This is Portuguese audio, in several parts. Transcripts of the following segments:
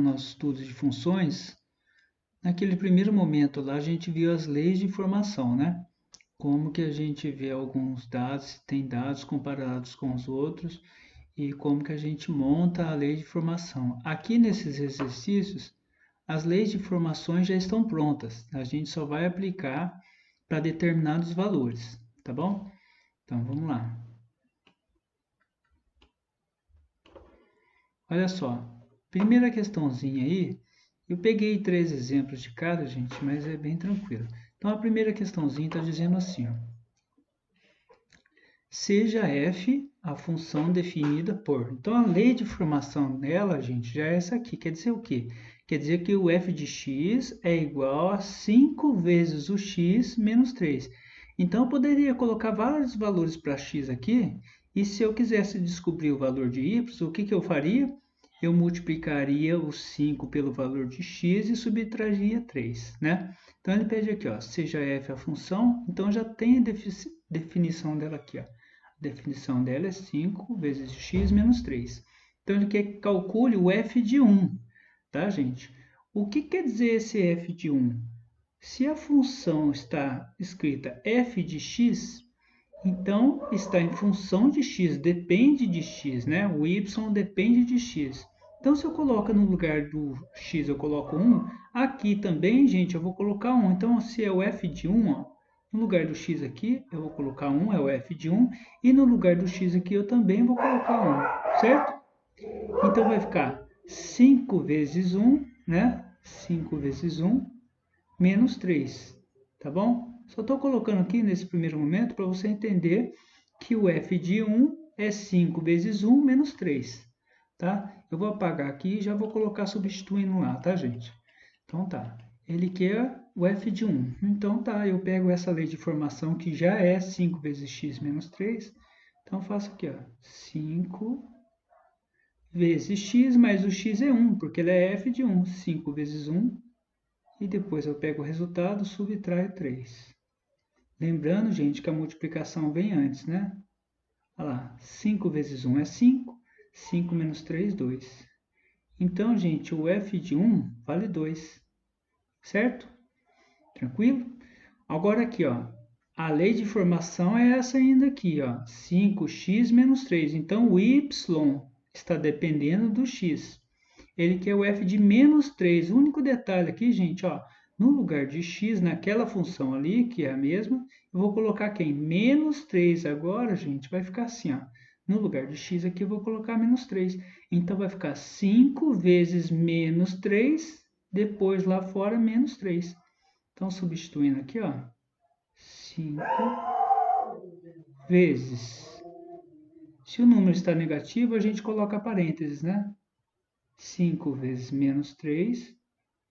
nosso estudo de funções, naquele primeiro momento lá a gente viu as leis de informação, né? Como que a gente vê alguns dados, se tem dados comparados com os outros e como que a gente monta a lei de informação. Aqui nesses exercícios, as leis de informações já estão prontas. A gente só vai aplicar para determinados valores, tá bom? Então vamos lá. Olha só, primeira questãozinha aí, eu peguei 3 exemplos de cada, gente, mas é bem tranquilo. Então a primeira questãozinha está dizendo assim, ó, seja f a função definida por. Então a lei de formação dela, gente, já é essa aqui. Quer dizer o quê? Quer dizer que o f de x é igual a 5 vezes o x menos 3. Então eu poderia colocar vários valores para x aqui, e se eu quisesse descobrir o valor de y, o que eu faria? Eu multiplicaria o 5 pelo valor de x e subtraria 3, né? Então ele pede aqui, ó, seja f a função, então já tem a definição dela aqui, ó. A definição dela é 5 vezes x menos 3. Então, ele quer que calcule o f de 1, tá, gente? O que quer dizer esse f de 1? Se a função está escrita f de x, então está em função de x, depende de x, né? O y depende de x. Então, se eu coloco no lugar do x, eu coloco 1, aqui também, gente, eu vou colocar 1. Então, se é o f de 1, ó, no lugar do x aqui, eu vou colocar 1, é o f de 1, e no lugar do x aqui eu também vou colocar 1, certo? Então vai ficar 5 vezes 1, né? 5 vezes 1 menos 3, tá bom? Só estou colocando aqui nesse primeiro momento para você entender que o f de 1 é 5 vezes 1 menos 3, tá? Eu vou apagar aqui e já vou colocar substituindo lá, tá, gente? Então tá. Ele quer o f de 1. Então tá, eu pego essa lei de formação que já é 5 vezes x menos 3. Então faço aqui, ó, 5 vezes x, mas o x é 1, porque ele é f de 1. 5 vezes 1. E depois eu pego o resultado, subtraio 3. Lembrando, gente, que a multiplicação vem antes, né? Olha lá, 5 vezes 1 é 5. 5 menos 3, 2. Então, gente, o f de 1 vale 2. Certo? Tranquilo? Agora aqui, ó, a lei de formação é essa ainda aqui, ó, 5x menos 3. Então, o y está dependendo do x. Ele quer o f de menos 3. O único detalhe aqui, gente, ó, no lugar de x, naquela função ali, que é a mesma, eu vou colocar quem? Menos 3. Agora, gente, vai ficar assim, ó. No lugar de x aqui, eu vou colocar menos 3. Então, vai ficar 5 vezes menos 3, depois lá fora, menos 3. Então, substituindo aqui, ó, 5 vezes. Se o número está negativo, a gente coloca parênteses, né? 5 vezes menos 3.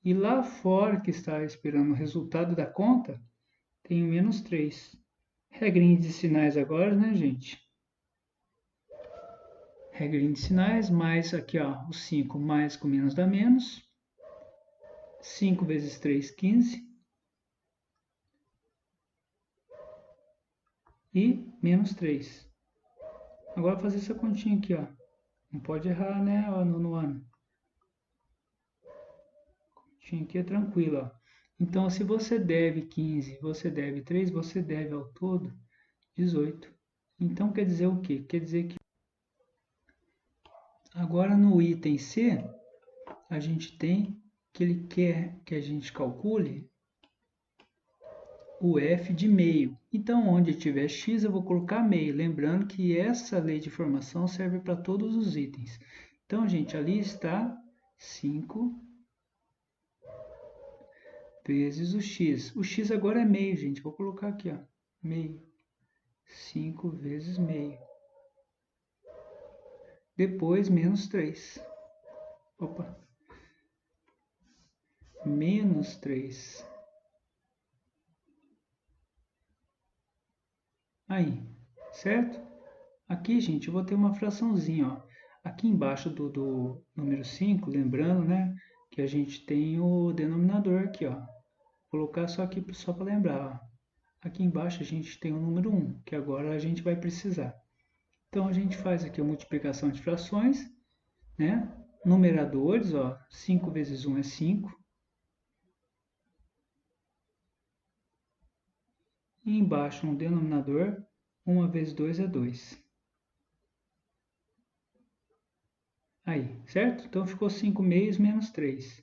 E lá fora, que está esperando o resultado da conta, tem o menos 3. Regrinha de sinais agora, né, gente? Regrinha de sinais, mais aqui, ó, o 5 mais com menos dá menos. 5 vezes 3, 15. E menos 3. Agora fazer essa continha aqui, ó. Não pode errar, né, ó, no ano. Continha aqui é tranquilo, ó. Então, se você deve 15, você deve 3, você deve ao todo 18. Então, quer dizer o quê? Quer dizer que agora no item C, a gente tem que ele quer que a gente calcule o f de meio. Então, onde tiver x, eu vou colocar meio. Lembrando que essa lei de formação serve para todos os itens. Então, gente, ali está 5 vezes o x. O x agora é meio, gente. Vou colocar aqui, ó, meio. 5 vezes meio. Depois, menos 3. Opa. Menos 3. Aí, certo? Aqui, gente, eu vou ter uma fraçãozinha, ó. Aqui embaixo do número 5, lembrando, né, que a gente tem o denominador aqui, ó. Vou colocar só aqui só para lembrar, ó. Aqui embaixo a gente tem o número 1, que agora a gente vai precisar. Então, a gente faz aqui a multiplicação de frações, né? numeradores, ó, 5 vezes 1 é 5. E embaixo, no denominador, 1 vezes 2 é 2. Aí, certo? Então, ficou 5 meios menos 3.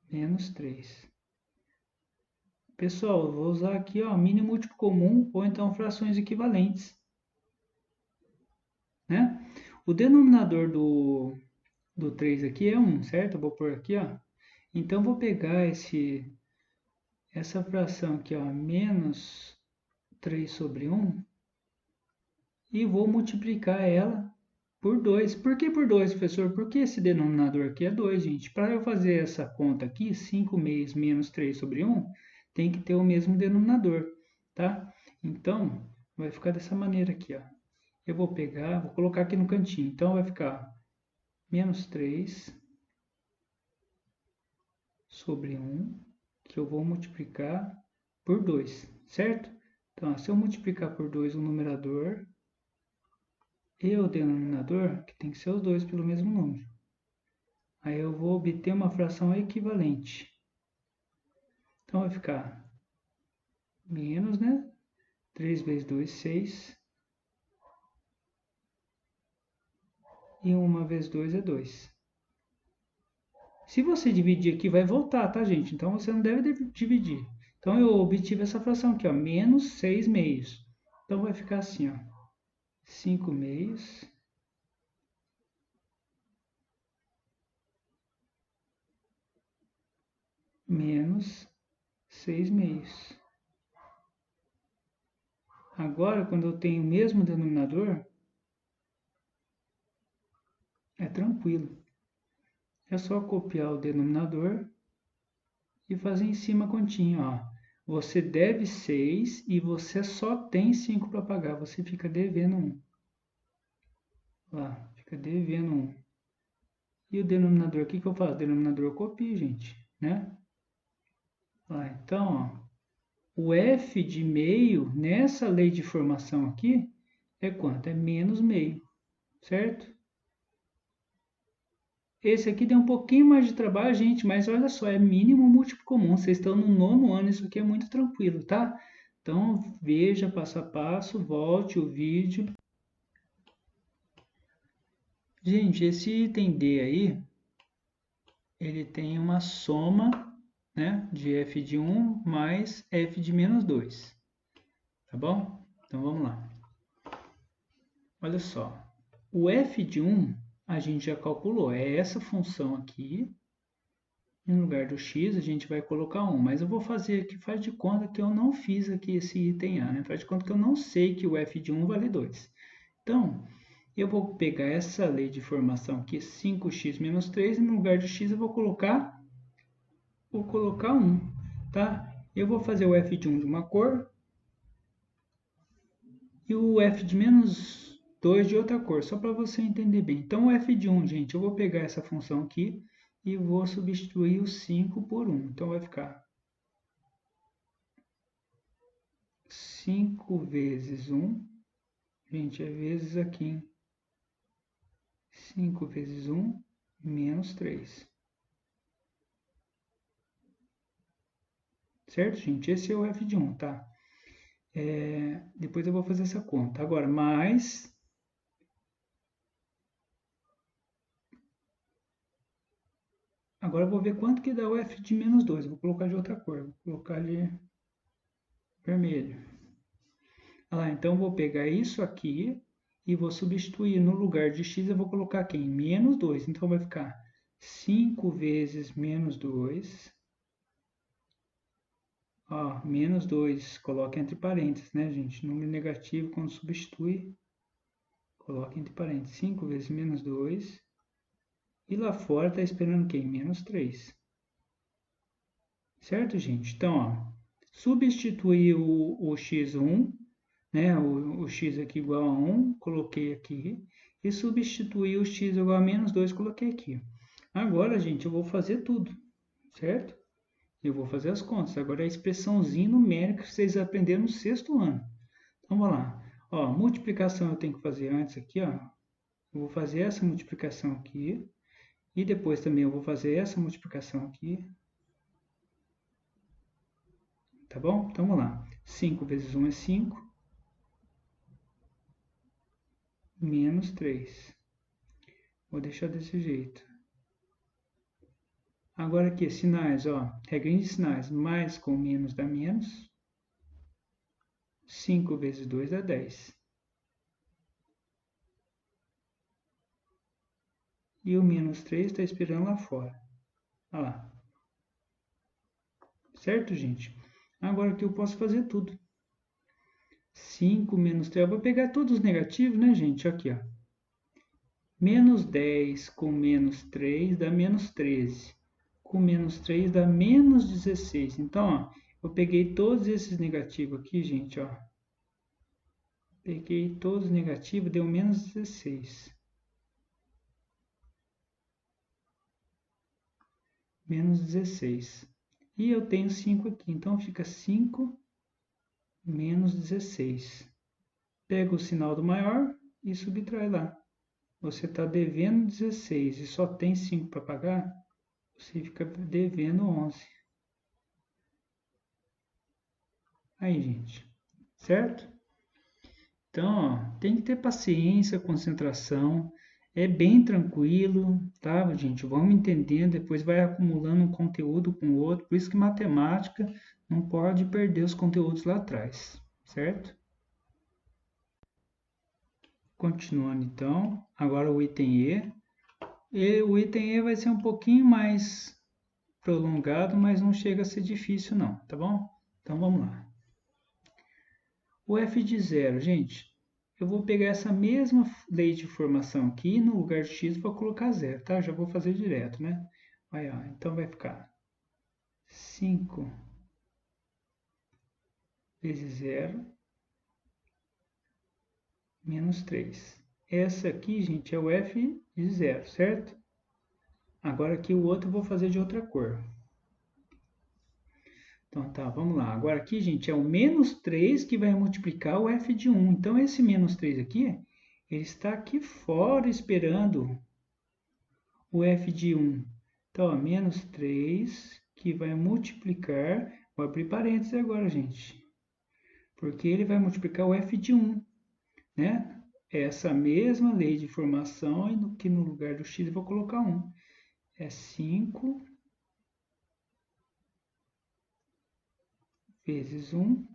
Menos 3. Pessoal, eu vou usar aqui, ó, mínimo múltiplo comum ou então frações equivalentes, né? O denominador do 3 aqui é 1, certo? Eu vou pôr aqui, ó. Então, eu vou pegar essa fração aqui, ó, menos 3 sobre 1, e vou multiplicar ela por 2. Por que por 2, professor? Porque esse denominador aqui é 2, gente. Para eu fazer essa conta aqui, 5 meios menos 3 sobre 1, tem que ter o mesmo denominador, tá? Então, vai ficar dessa maneira aqui, ó. Eu vou pegar, vou colocar aqui no cantinho. Então, vai ficar menos 3 sobre 1, que eu vou multiplicar por 2, certo? Então, se eu multiplicar por 2 o numerador e o denominador, que tem que ser os dois pelo mesmo número, aí eu vou obter uma fração equivalente. Então, vai ficar menos, né? 3 vezes 2, 6. E 1 vezes 2 é 2. Se você dividir aqui, vai voltar, tá, gente? Então, você não deve dividir. Então, eu obtive essa fração aqui, ó, menos 6 meios. Então, vai ficar assim, ó, 5 meios menos 6 meios. Agora, quando eu tenho o mesmo denominador, é tranquilo. É só copiar o denominador e fazer em cima a continha, ó. Você deve 6 e você só tem 5 para pagar. Você fica devendo 1. Lá, fica devendo 1. E o denominador, o que eu faço? O denominador eu copio, gente, né? Lá, então, ó, o f de meio, nessa lei de formação aqui, é quanto? É menos meio, certo? Esse aqui deu um pouquinho mais de trabalho, gente, mas olha só, é mínimo múltiplo comum. Vocês estão no 9º ano, isso aqui é muito tranquilo, tá? Então, veja passo a passo, volte o vídeo. Gente, esse item D aí, ele tem uma soma, né, de f de 1 mais f de menos 2, tá bom? Então, vamos lá. Olha só, o f de 1 a gente já calculou, é essa função aqui. No lugar do x, a gente vai colocar 1, mas eu vou fazer aqui, faz de conta que eu não fiz aqui esse item A, né? Faz de conta que eu não sei que o f de 1 vale 2. Então, eu vou pegar essa lei de formação aqui, 5x menos 3, e no lugar de x eu vou colocar 1, tá? Eu vou fazer o f de 1 de uma cor e o f de menos 2 de outra cor, só para você entender bem. Então, o f de 1, gente, eu vou pegar essa função aqui e vou substituir o 5 por 1. Então, vai ficar 5 vezes 1, gente, é vezes aqui, hein? 5 vezes 1, menos 3. Certo, gente? Esse é o f de 1, tá? Depois eu vou fazer essa conta. Agora, mais... Agora eu vou ver quanto que dá o f de menos 2. Vou colocar de outra cor. Vou colocar de vermelho. Olha lá, então eu vou pegar isso aqui e vou substituir. No lugar de x eu vou colocar quem? Menos 2. Então vai ficar 5 vezes menos 2. Ó, menos 2, coloca entre parênteses, né, gente? Número negativo, quando substitui, coloca entre parênteses. 5 vezes menos 2. E lá fora está esperando quem? Menos 3. Certo, gente? Então, ó, substituir o x1, né, o x aqui igual a 1, coloquei aqui. E substituir o x igual a menos 2, coloquei aqui. Agora, gente, eu vou fazer tudo, certo? Eu vou fazer as contas. Agora é a expressãozinha numérica que vocês aprenderam no 6º ano. Então, vamos lá. Ó, multiplicação eu tenho que fazer antes aqui, ó. Eu vou fazer essa multiplicação aqui. E depois também eu vou fazer essa multiplicação aqui. Tá bom? Então, vamos lá. 5 vezes 1 é 5. Menos 3. Vou deixar desse jeito. Agora aqui, sinais, ó. Regrinha de sinais. Mais com menos dá menos. 5 vezes 2 dá 10. E o menos 3 está esperando lá fora. Olha lá. Certo, gente? Agora aqui eu posso fazer tudo. 5 menos 3. Eu vou pegar todos os negativos, né, gente? Aqui, ó. Menos 10 com menos 3 dá menos 13. Com menos 3 dá menos 16. Então, ó, eu peguei todos esses negativos aqui, gente, ó. Peguei todos os negativos, deu menos 16. Menos 16. E eu tenho 5 aqui, então fica 5 menos 16. Pega o sinal do maior e subtrai lá. Você está devendo 16 e só tem 5 para pagar, você fica devendo 11. Aí, gente, certo? Então, ó, tem que ter paciência, concentração, é bem tranquilo, tá, gente? Vamos entendendo, depois vai acumulando um conteúdo com o outro, por isso que matemática não pode perder os conteúdos lá atrás, certo? Continuando então, agora o item E. E o item E vai ser um pouquinho mais prolongado, mas não chega a ser difícil não, tá bom? Então vamos lá. O f de 0, gente, eu vou pegar essa mesma lei de formação aqui, no lugar de x vou colocar 0, tá? Já vou fazer direto, né? Aí, ó, então vai ficar 5 vezes 0 menos 3. Essa aqui, gente, é o f de 0, certo? Agora aqui o outro eu vou fazer de outra cor. Então tá, vamos lá. Agora aqui, gente, é o menos 3 que vai multiplicar o f de 1. Então esse menos 3 aqui, ele está aqui fora esperando o f de 1. Então, ó, menos 3 que vai multiplicar, vou abrir parênteses agora, gente, porque ele vai multiplicar o f de 1, né? Essa mesma lei de formação, que no lugar do x eu vou colocar 1. É 5 vezes 1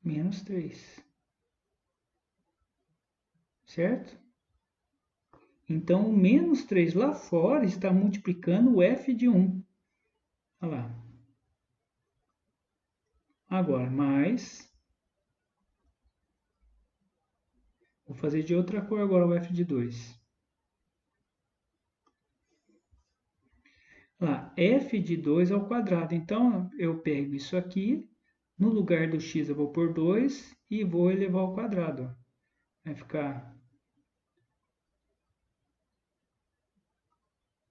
menos 3. Certo? Então, o menos 3 lá fora está multiplicando o f de 1. Olha lá. Agora, mais. Vou fazer de outra cor agora o f de 2. Lá, f de 2 ao quadrado. Então, eu pego isso aqui, no lugar do x eu vou pôr 2 e vou elevar ao quadrado. Vai ficar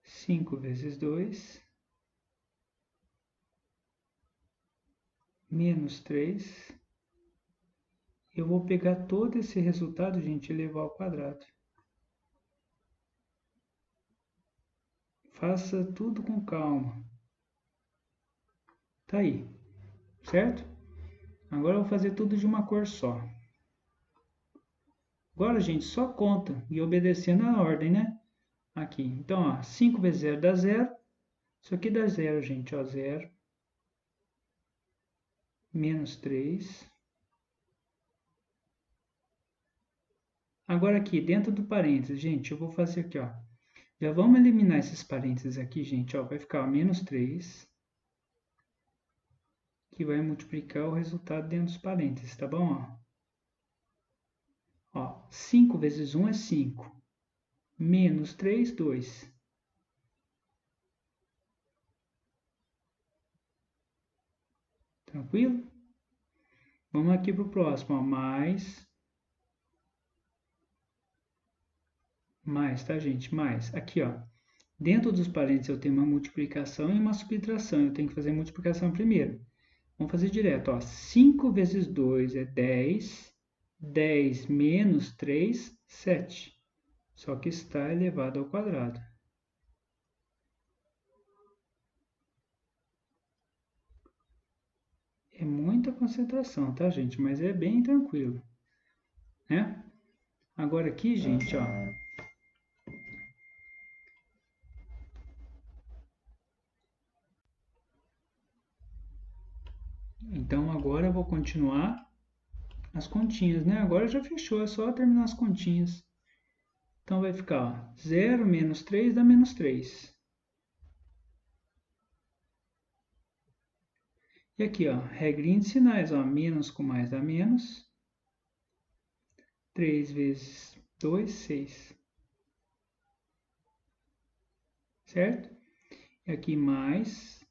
5 vezes 2 menos 3. Eu vou pegar todo esse resultado, gente, e elevar ao quadrado. Faça tudo com calma. Tá aí, certo? Agora eu vou fazer tudo de uma cor só. Agora, gente, só conta e obedecendo a ordem, né? Aqui. Então, ó, 5 vezes 0 dá 0. Isso aqui dá 0, gente, ó, 0. Menos 3. Agora aqui, dentro do parênteses, gente, eu vou fazer aqui, ó. Já vamos eliminar esses parênteses aqui, gente, ó. Vai ficar ó, menos 3. Que vai multiplicar o resultado dentro dos parênteses, tá bom? Ó, 5 vezes 1 é 5. Menos 3, 2. Tranquilo? Vamos aqui para o próximo, ó. Mais, tá, gente? Mais. Aqui, ó. Dentro dos parênteses eu tenho uma multiplicação e uma subtração. Eu tenho que fazer a multiplicação primeiro. Vamos fazer direto, ó. 5 vezes 2 é 10. 10 menos 3, 7. só que está elevado ao quadrado. É muita concentração, tá, gente? Mas é bem tranquilo, né? Agora aqui, gente, ó. Então agora eu vou continuar as continhas, né? Agora já fechou, é só terminar as continhas. Então vai ficar, ó, 0 menos 3 dá menos 3. E aqui, ó, regrinha de sinais, ó, menos com mais dá menos. 3 vezes 2, 6. Certo? E aqui mais.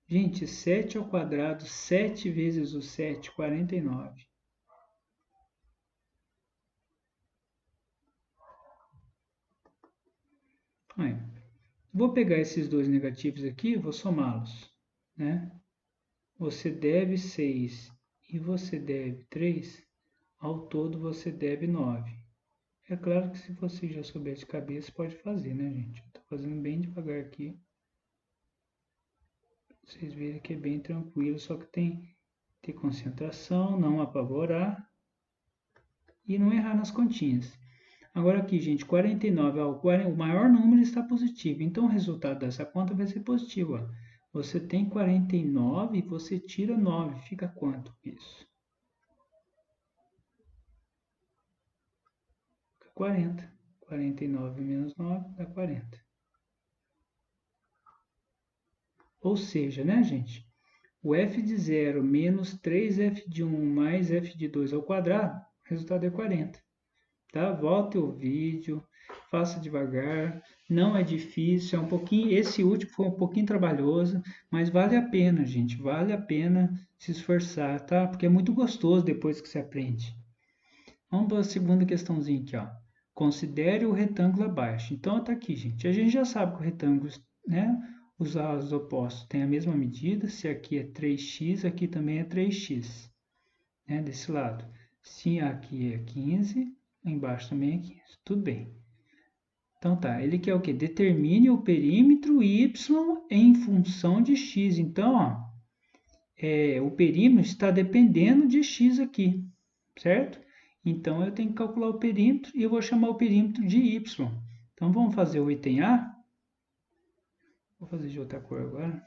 Gente, 7 ao quadrado, 7 vezes o 7, 49. Aí, vou pegar esses dois negativos aqui e vou somá-los, né? Você deve 6 e você deve 3, ao todo você deve 9. É claro que se você já souber de cabeça, pode fazer, né, gente? Estou fazendo bem devagar aqui. Vocês verem que é bem tranquilo, só que tem que ter concentração, não apavorar e não errar nas continhas. Agora aqui, gente, 49, ó, o maior número está positivo, então o resultado dessa conta vai ser positivo. Ó. Você tem 49 e você tira 9, fica quanto isso? Fica 40. 49 menos 9 dá 40. Ou seja, né, gente? O f de 0 menos 3f de 1 mais f de 2 ao quadrado, o resultado é 40. Tá? Volte o vídeo, faça devagar, não é difícil, é um pouquinho, esse último foi um pouquinho trabalhoso, mas vale a pena, gente, vale a pena se esforçar, tá? Porque é muito gostoso depois que você aprende. Vamos para a segunda questãozinha aqui, ó. Considere o retângulo abaixo. Então, tá aqui, gente. A gente já sabe que o retângulo, né, os lados opostos têm a mesma medida. Se aqui é 3x, aqui também é 3x, né, desse lado. Se aqui é 15, embaixo também é 15. Tudo bem. Então tá, ele quer o quê? Determine o perímetro y em função de x. Então, ó, o perímetro está dependendo de x aqui, certo? Então, eu tenho que calcular o perímetro e eu vou chamar o perímetro de y. Então, vamos fazer o item A. Vou fazer de outra cor agora.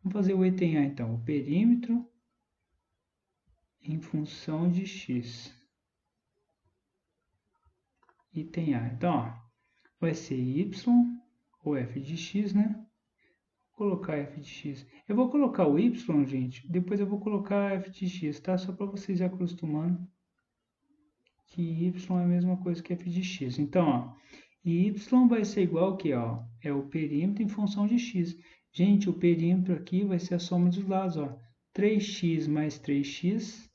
Vamos fazer o item A, então. O perímetro em função de x. Item A. Então, ó, vai ser y, ou f de x, né? Vou colocar f de x. Eu vou colocar o y, gente, depois eu vou colocar f de x, tá? Só para vocês ir acostumando que y é a mesma coisa que f de x. Então, ó, y vai ser igual ao que, ó, é o perímetro em função de x. Gente, o perímetro aqui vai ser a soma dos lados, ó. 3x mais 3x,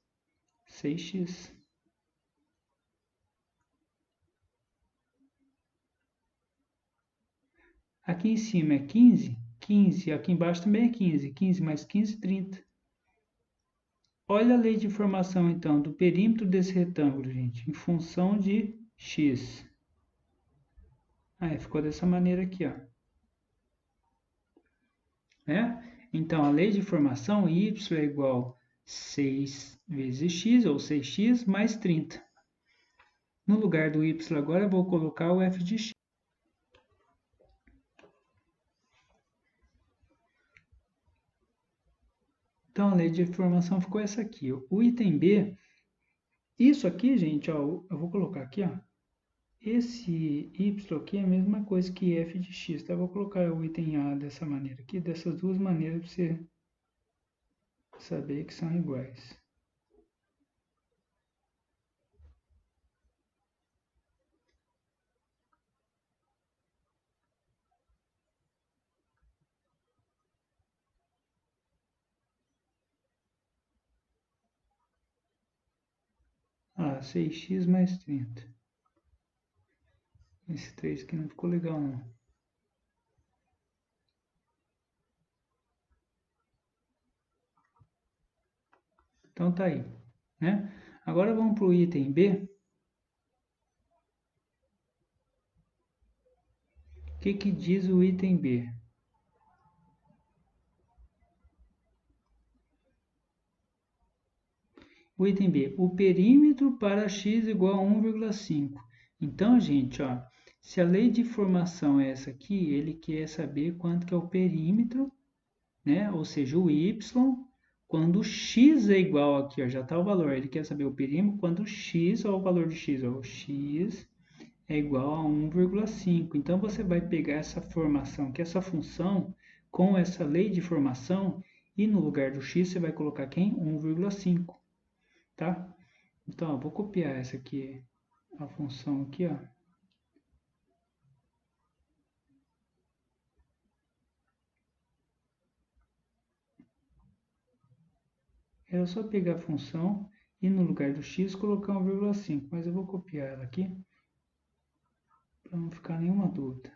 6x. Aqui em cima é 15, 15. Aqui embaixo também é 15. 15 mais 15, 30. Olha a lei de formação, então, do perímetro desse retângulo, gente, em função de x. Aí, ficou dessa maneira aqui, ó. Né? Então, a lei de formação, y é igual a 6 vezes x, ou 6x, mais 30. No lugar do y agora, eu vou colocar o f de x. Então, a lei de formação ficou essa aqui. O item B, isso aqui, gente, ó, eu vou colocar aqui, ó. Esse y aqui é a mesma coisa que f de x, tá? Eu vou colocar o item A dessa maneira aqui, dessas duas maneiras para você saber que são iguais. Ah, 6x mais 30. Esse 3 aqui não ficou legal, não. Então tá aí, né? Agora vamos para o item B. O que diz o item B? O item B, o perímetro para x igual a 1,5. Então, gente, ó, se a lei de formação é essa aqui, ele quer saber quanto que é o perímetro, né? Ou seja, o y, quando x é igual aqui, ó, já está o valor. Ele quer saber o perímetro quando x, ó, o valor de x, ó, o x é igual a 1,5. Então, você vai pegar essa formação, que é essa função, com essa lei de formação, e no lugar do x você vai colocar quem? 1,5. Tá? Então, ó, vou copiar essa aqui, a função aqui, ó. Era só pegar a função e no lugar do x colocar 1,5, mas eu vou copiar ela aqui para não ficar nenhuma dúvida.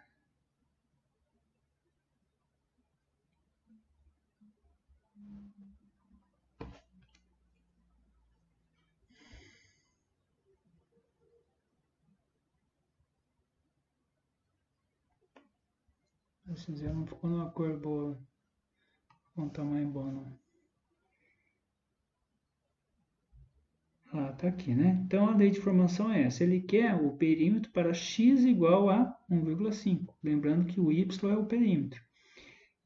Assim, já não ficou numa cor boa, com um tamanho bom, não. Ah, tá aqui, né? Então a lei de formação é essa. Ele quer o perímetro para x igual a 1,5. Lembrando que o y é o perímetro.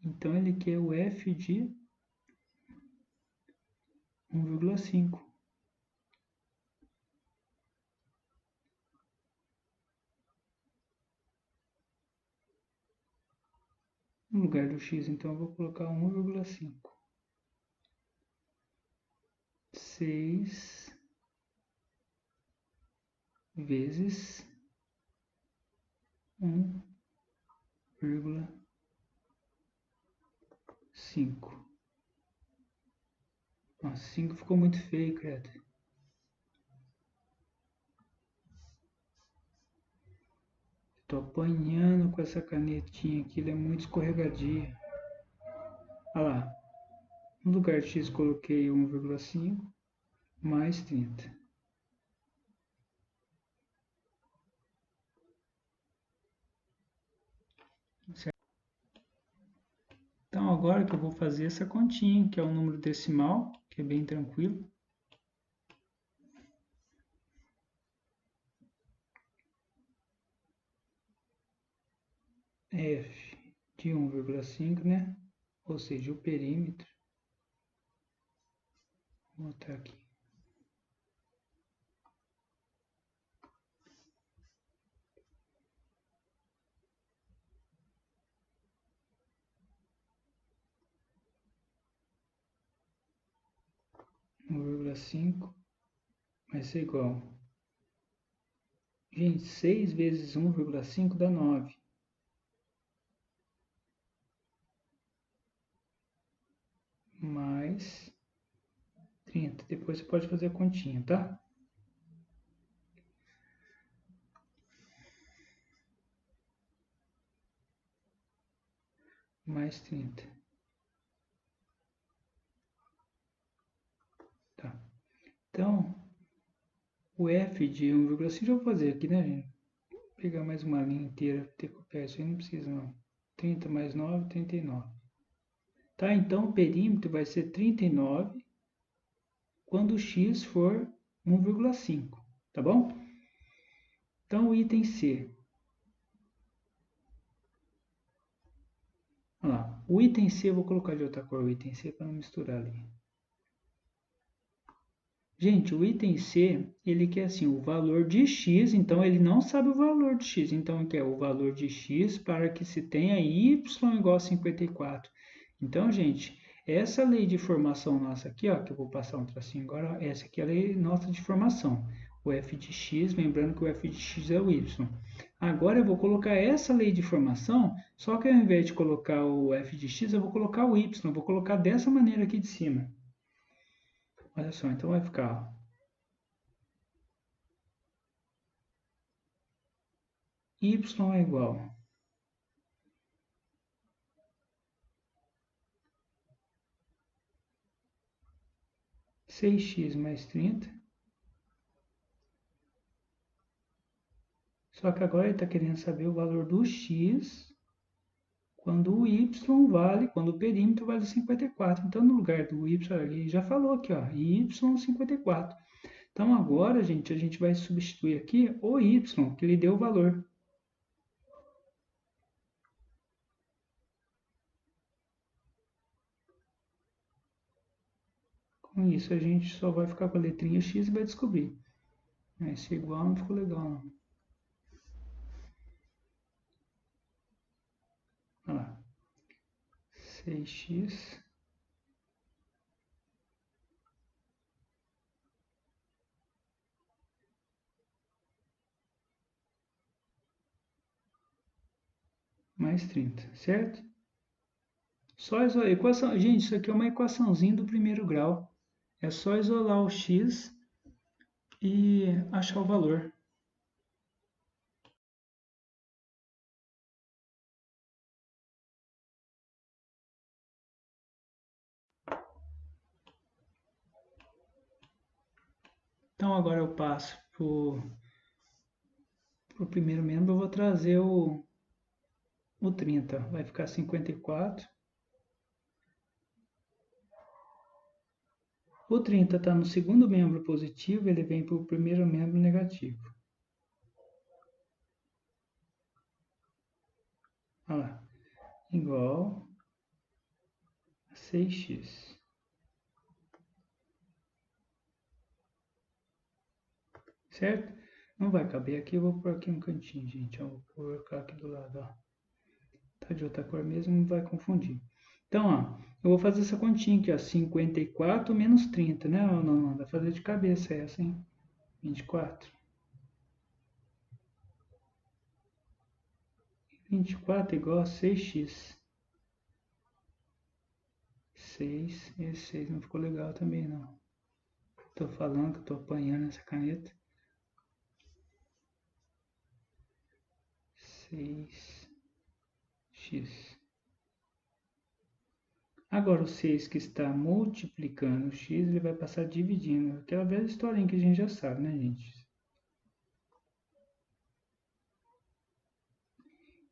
Então ele quer o f de 1,5. No lugar do x, então eu vou colocar 1,5. 6 vezes 1,5. Nossa, 5 ficou muito feio, credo. Tô apanhando com essa canetinha aqui, ela é muito escorregadia. Olha lá, no lugar de x coloquei 1,5 mais 30. Certo? Então agora que eu vou fazer essa continha, que é um número decimal, que é bem tranquilo. F de 1,5, né? Ou seja, o perímetro. Vou botar aqui. Um 1,5 vai ser igual. Gente, 6 vezes 1,5 dá 9. Mais 30. Depois você pode fazer a continha, tá? Mais 30. Tá. Então, o f de 1,5 já vou fazer aqui, né, gente? Vou pegar mais uma linha inteira, ter que copiar isso aí, não precisa não. 30 mais 9, 39. Tá, então o perímetro vai ser 39 quando x for 1,5, tá bom? Então, o item C. Olha lá, o item C, eu vou colocar de outra cor o item C para não misturar ali. Gente, o item C, ele quer assim, o valor de x, então ele não sabe o valor de x, então ele quer o valor de x para que se tenha y igual a 54. Então, gente, essa lei de formação nossa aqui, ó, que eu vou passar um tracinho agora, essa aqui é a lei nossa de formação. O f de x, lembrando que o f de x é o y. Agora eu vou colocar essa lei de formação, só que ao invés de colocar o f de x, eu vou colocar o y, eu vou colocar dessa maneira aqui de cima. Olha só, então vai ficar, ó, y é igual a 6x mais 30 Só que agora ele está querendo saber o valor do x quando o y vale, quando o perímetro vale 54. Então, no lugar do y, ele já falou aqui, ó, y 54. Então, agora, gente, a gente vai substituir aqui o y, que ele deu o valor. Com isso, a gente só vai ficar com a letrinha x e vai descobrir. Esse igual não ficou legal, não. Olha lá. 6x mais 30, certo? Só isolar. Equação, gente, isso aqui é uma equaçãozinha do primeiro grau. É só isolar o x e achar o valor. Então, agora eu passo para o primeiro membro, eu vou trazer o 30. Vai ficar 54. O 30 está no segundo membro positivo, ele vem para o primeiro membro negativo. Olha lá. Igual a 6x. Certo? Não vai caber aqui, eu vou pôr aqui no cantinho, gente. Eu vou colocar aqui do lado, ó. Tá de outra cor mesmo, não vai confundir. Então, ó, eu vou fazer essa continha aqui, ó. 54 menos 30, né? Não, vai fazer de cabeça essa, hein? 24. 24 igual a 6x. 6, esse 6 não ficou legal também, não. Tô falando que eu tô apanhando essa caneta. 6x. Agora o 6 que está multiplicando o x, ele vai passar dividindo. Aquela velha historinha que a gente já sabe, né, gente?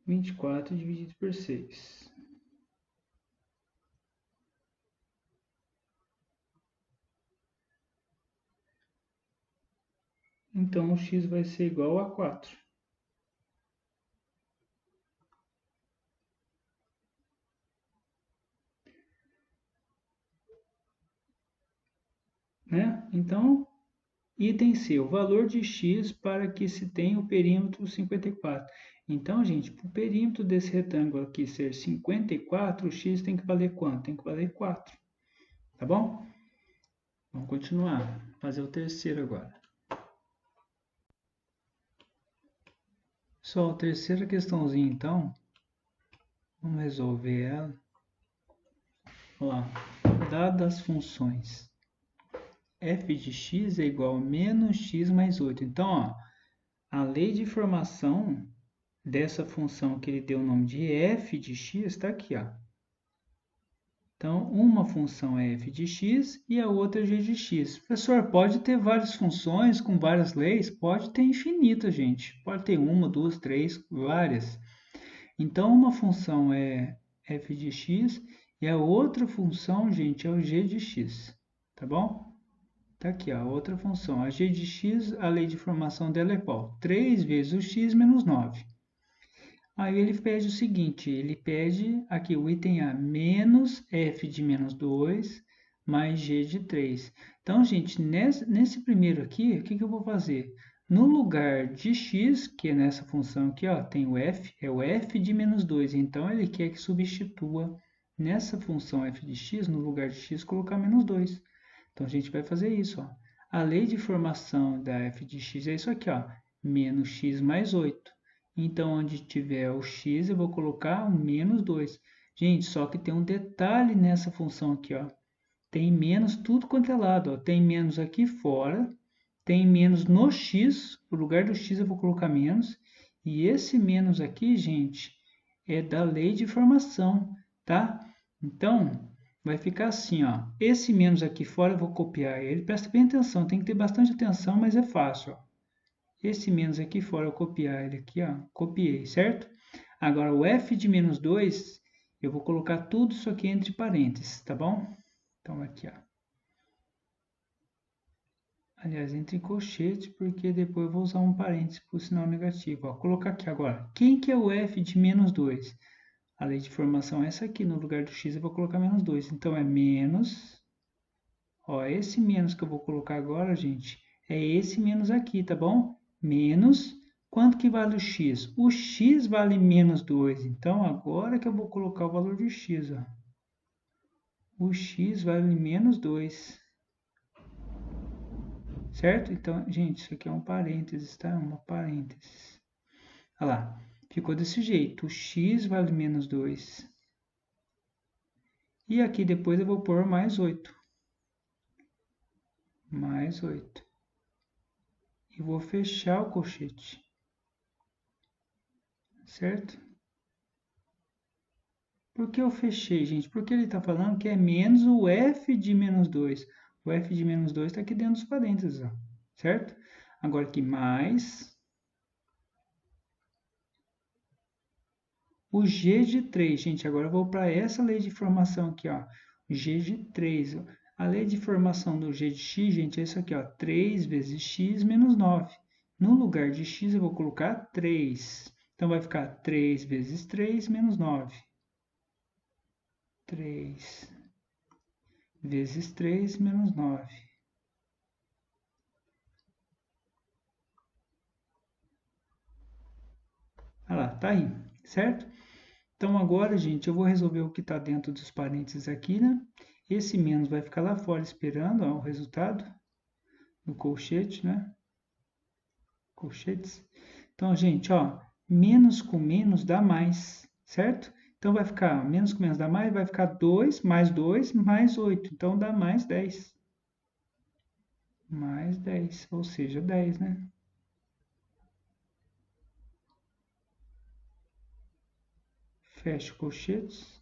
24 dividido por 6. Então, o x vai ser igual a 4. Né? Então, item C, o valor de x para que se tenha o perímetro 54. Então, gente, para o perímetro desse retângulo aqui ser 54, o x tem que valer quanto? Tem que valer 4. Tá bom? Vamos continuar. Fazer o terceiro agora. Só a terceira questãozinha, então. Vamos resolver ela. Olha lá. Dadas as funções f de x é igual a menos x mais 8. Então, ó, a lei de formação dessa função que ele deu o nome de f de x está aqui, ó. Então, uma função é f de x e a outra é g de x. Professor, pode ter várias funções com várias leis? Pode ter infinita, gente. Pode ter uma, duas, três, várias. Então, uma função é f de x e a outra função, gente, é o g de x. Tá bom? Tá aqui, ó, a outra função. A g de x, a lei de formação dela é qual? 3 vezes o x menos 9. Aí ele pede o seguinte, ele pede aqui o item A, menos f de menos 2 mais g de 3. Então, gente, nesse primeiro aqui, o que eu vou fazer? No lugar de x, que é nessa função aqui, ó, tem o f, é o f de menos 2. Então, ele quer que substitua nessa função f de x, no lugar de x, colocar menos 2. Então, a gente vai fazer isso, ó. A lei de formação da f de x é isso aqui, ó, menos x mais 8. Então, onde tiver o x, eu vou colocar o menos 2. Gente, só que tem um detalhe nessa função aqui, ó. Tem menos tudo quanto é lado, ó. Tem menos aqui fora, tem menos no x, no lugar do x eu vou colocar menos. E esse menos aqui, gente, é da lei de formação, tá? Então, vai ficar assim, ó. Esse menos aqui fora eu vou copiar ele. Presta bem atenção, tem que ter bastante atenção, mas é fácil, ó. Esse menos aqui fora, eu copiar ele aqui, ó, copiei, certo? Agora, o f de menos 2, eu vou colocar tudo isso aqui entre parênteses, tá bom? Então, aqui, ó. Aliás, entre colchetes, porque depois eu vou usar um parênteses para o sinal negativo. Ó, colocar aqui agora. Quem que é o f de menos 2? A lei de formação é essa aqui. No lugar do x eu vou colocar menos 2. Então, é menos... Ó, esse menos que eu vou colocar agora, gente, é esse menos aqui, tá bom? Menos... Quanto que vale o x? O x vale menos 2. Então, agora que eu vou colocar o valor do x, ó. O x vale menos 2. Certo? Então, gente, isso aqui é um parênteses, tá? Uma parênteses. Olha lá, ficou desse jeito. O x vale menos 2. E aqui depois eu vou pôr mais 8. Mais 8. E vou fechar o colchete. Certo? Por que eu fechei, gente? Porque ele está falando que é menos o f de menos 2. O f de menos 2 está aqui dentro dos parênteses, ó. Certo? Agora aqui mais... O G de 3, gente, agora eu vou para essa lei de formação aqui, ó. G de 3. A lei de formação do G de x, gente, é isso aqui, ó. 3 vezes x menos 9. No lugar de x eu vou colocar 3. Então vai ficar 3 vezes 3 menos 9. 3 vezes 3 menos 9. Olha lá, tá aí, certo? Então agora, gente, eu vou resolver o que está dentro dos parênteses aqui, né? Esse menos vai ficar lá fora esperando, ó, o resultado do colchete, né? Colchetes. Então, gente, ó, menos com menos dá mais, certo? Então vai ficar, menos com menos dá mais, vai ficar 2 mais 8. Então dá mais 10. Mais 10, ou seja, 10, né? Fecha colchetes.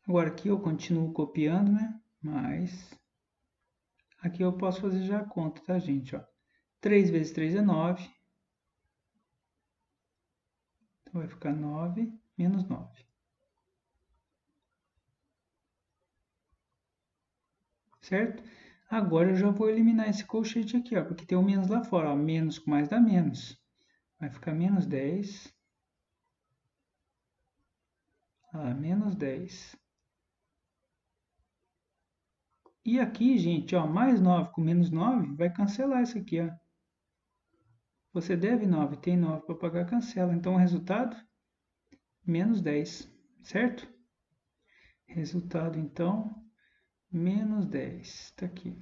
Agora aqui eu continuo copiando, né? Mas aqui eu posso fazer já a conta, tá, gente? Ó, 3 vezes 3 é 9. Então vai ficar 9 menos 9. Certo? Agora eu já vou eliminar esse colchete aqui, ó, porque tem o menos lá fora. Ó, menos com mais dá menos. Vai ficar menos 10. Menos 10. E aqui, gente, ó, mais 9 com menos 9 vai cancelar isso aqui, ó. Você deve 9, tem 9 para pagar, cancela. Então, o resultado, menos 10, certo? Resultado, então, menos 10. Está aqui.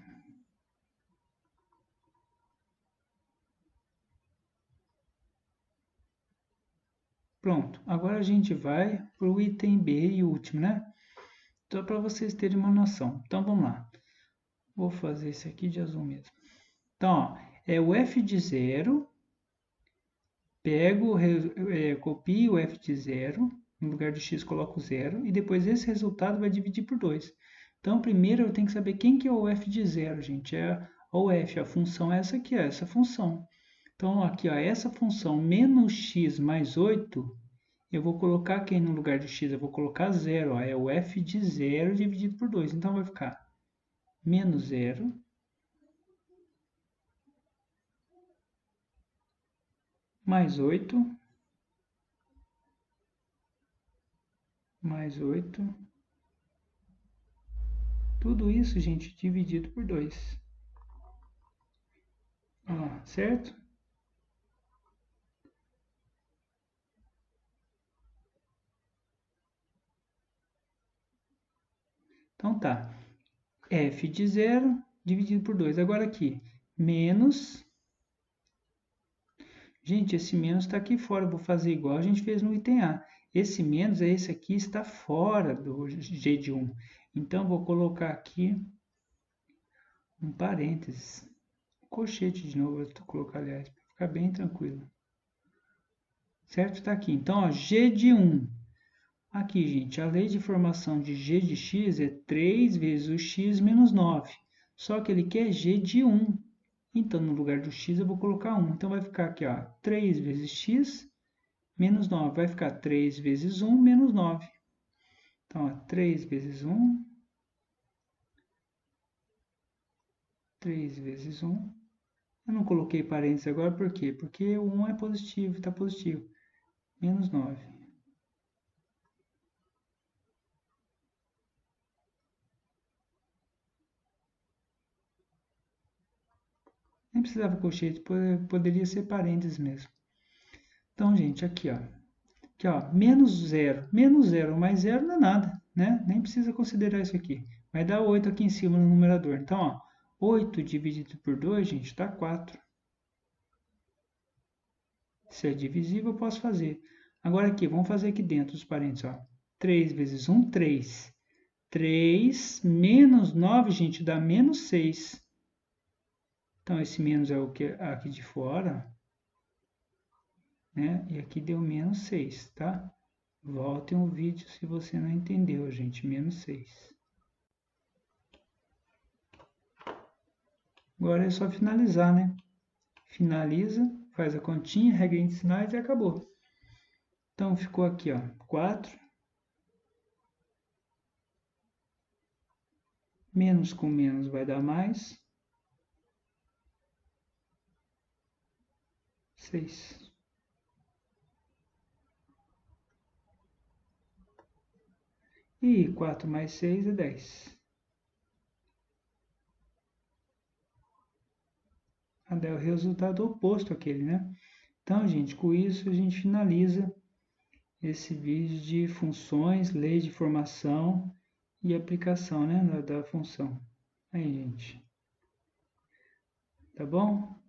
Pronto. Agora a gente vai para o item B e último, né? Só para vocês terem uma noção. Então, vamos lá. Vou fazer esse aqui de azul mesmo. Então, ó, é o f de 0. Pego, copio o f de 0, no lugar de x coloco 0, e depois esse resultado vai dividir por 2. Então, primeiro eu tenho que saber quem que é o f de 0, gente. É o f, a função é essa aqui, ó, essa função. Então, aqui, ó, essa função menos x mais 8, eu vou colocar quem no lugar de x? Eu vou colocar 0, ó, é o f de 0 dividido por 2. Então, vai ficar menos 0 mais 8 mais 8. Tudo isso, gente, dividido por 2. Certo? Então tá. F de 0 dividido por 2. Agora aqui, menos... Gente, esse menos está aqui fora. Eu vou fazer igual a gente fez no item A. Esse menos é esse aqui, está fora do G de 1. Então, vou colocar aqui um parênteses. Colchete de novo, eu vou colocar, aliás, para ficar bem tranquilo. certo? Está aqui. Então, ó, g de 1. Aqui, gente, a lei de formação de g de x é 3 vezes o x menos 9. Só que ele quer g de 1. Então, no lugar do x, eu vou colocar 1. Então, vai ficar aqui, ó, 3 vezes x menos 9. Vai ficar 3 vezes 1 menos 9. Então, ó, 3 vezes 1. 3 vezes 1. Eu não coloquei parênteses agora, por quê? Porque o 1 é positivo, está positivo. Menos 9. Nem precisava colchete, poderia ser parênteses mesmo. Então, gente, aqui, ó. Aqui, ó, menos 0. Menos 0 mais 0 não é nada, né? Nem precisa considerar isso aqui. Vai dar 8 aqui em cima no numerador. Então, ó, 8 dividido por 2, gente, dá 4. Se é divisível, eu posso fazer. Agora aqui, vamos fazer aqui dentro os parênteses, ó. 3 vezes 1, 3. 3 menos 9, gente, dá menos 6. Então, esse menos é o que aqui de fora, né? E aqui deu menos 6, tá? Voltem o vídeo se você não entendeu, gente. Menos 6. Agora é só finalizar, né? Finaliza, faz a continha, regra de sinais e acabou. Então, ficou aqui, ó, 4. Menos com menos vai dar mais. 6. E 4 mais 6 é 10. É o resultado oposto àquele, né? Então, gente, com isso a gente finaliza esse vídeo de funções, lei de formação e aplicação, né, da função. Aí, gente. Tá bom?